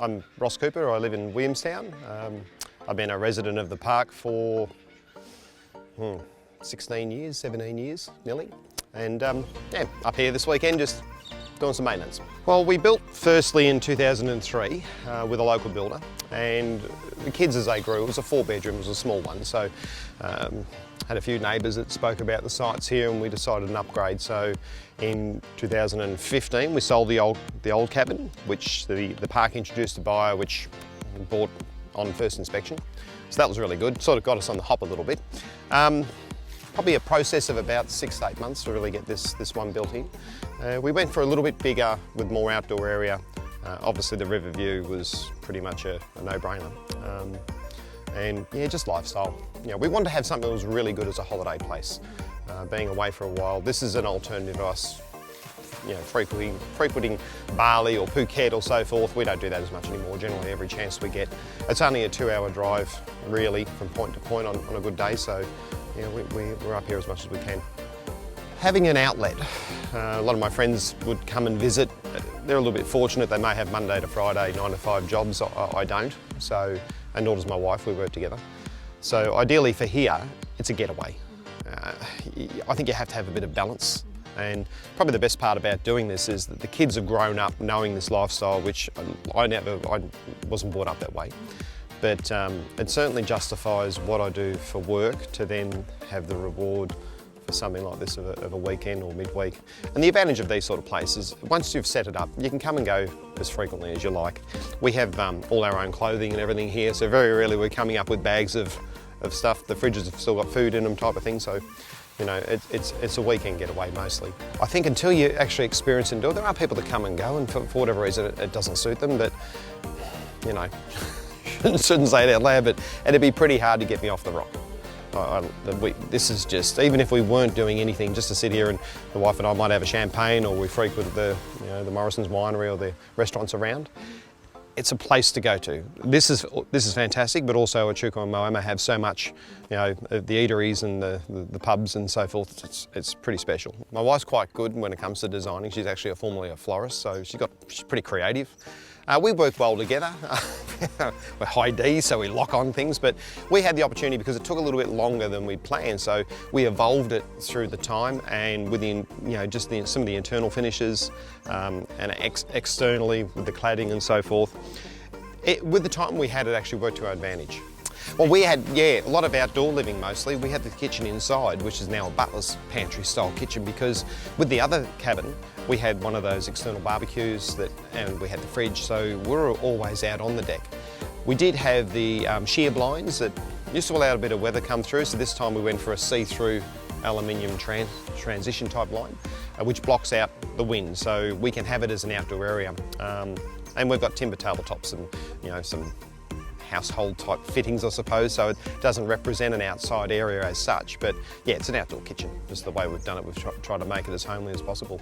I'm Ross Cooper, I live in Williamstown. I've been a resident of the park for 16 years, 17 years nearly. And yeah, up here this weekend just doing some maintenance. Well, we built firstly in 2003 with a local builder, and the kids as they grew, it was a 4-bedroom, it was a small one, so had a few neighbours that spoke about the sites here and we decided an upgrade. So in 2015 we sold the old cabin, which the park introduced a buyer which we bought on first inspection. So that was really good, sort of got us on the hop a little bit. Probably a process of about 6 to 8 months to really get this one built in. We went for a little bit bigger with more outdoor area. Obviously the river view was pretty much a no-brainer. And yeah, just lifestyle. You know, we wanted to have something that was really good as a holiday place. Being away for a while, this is an alternative to us, you know, frequenting Bali or Phuket or so forth. We don't do that as much anymore. Generally, every chance we get, it's only a 2-hour drive, really, from point to point on a good day. So, you know, we're up here as much as we can. Having an outlet, a lot of my friends would come and visit. They're a little bit fortunate. They may have Monday to Friday, 9 to 5 jobs. I don't. So, and nor does my wife. We work together. So ideally for here, it's a getaway. I think you have to have a bit of balance. And probably the best part about doing this is that the kids have grown up knowing this lifestyle, which I wasn't brought up that way. But it certainly justifies what I do for work to then have the reward for something like this of a weekend or midweek. And the advantage of these sort of places, once you've set it up, you can come and go as frequently as you like. We have all our own clothing and everything here, so very rarely we're coming up with bags of stuff. The fridges have still got food in them type of thing, so you know, it's a weekend getaway mostly. I think until you actually experience and do it, there are people that come and go and for whatever reason it doesn't suit them, but you know, shouldn't say it out loud, but it'd be pretty hard to get me off the rock. This is just, even if we weren't doing anything, just to sit here and the wife and I might have a champagne, or we frequent the Morrison's winery or the restaurants around, it's a place to go to. This is fantastic, but also Echuca and Moama have so much, you know, the eateries and the pubs and so forth. It's pretty special. My wife's quite good when it comes to designing. She's actually formerly a florist, so she's pretty creative. We work well together. We're high D, so we lock on things, but we had the opportunity because it took a little bit longer than we'd planned, so we evolved it through the time, and within, you know, just some of the internal finishes and externally with the cladding and so forth. With the time we had, it actually worked to our advantage. Well, we had, yeah, a lot of outdoor living mostly. We had the kitchen inside, which is now a butler's pantry style kitchen, because with the other cabin, we had one of those external barbecues and we had the fridge, so we were always out on the deck. We did have the sheer blinds that used to allow a bit of weather come through, so this time we went for a see-through aluminium transition type line, which blocks out the wind, so we can have it as an outdoor area. And we've got timber tabletops and, you know, some household type fittings, I suppose, so it doesn't represent an outside area as such, but yeah, it's an outdoor kitchen. Just the way we've done it, we've tried to make it as homely as possible.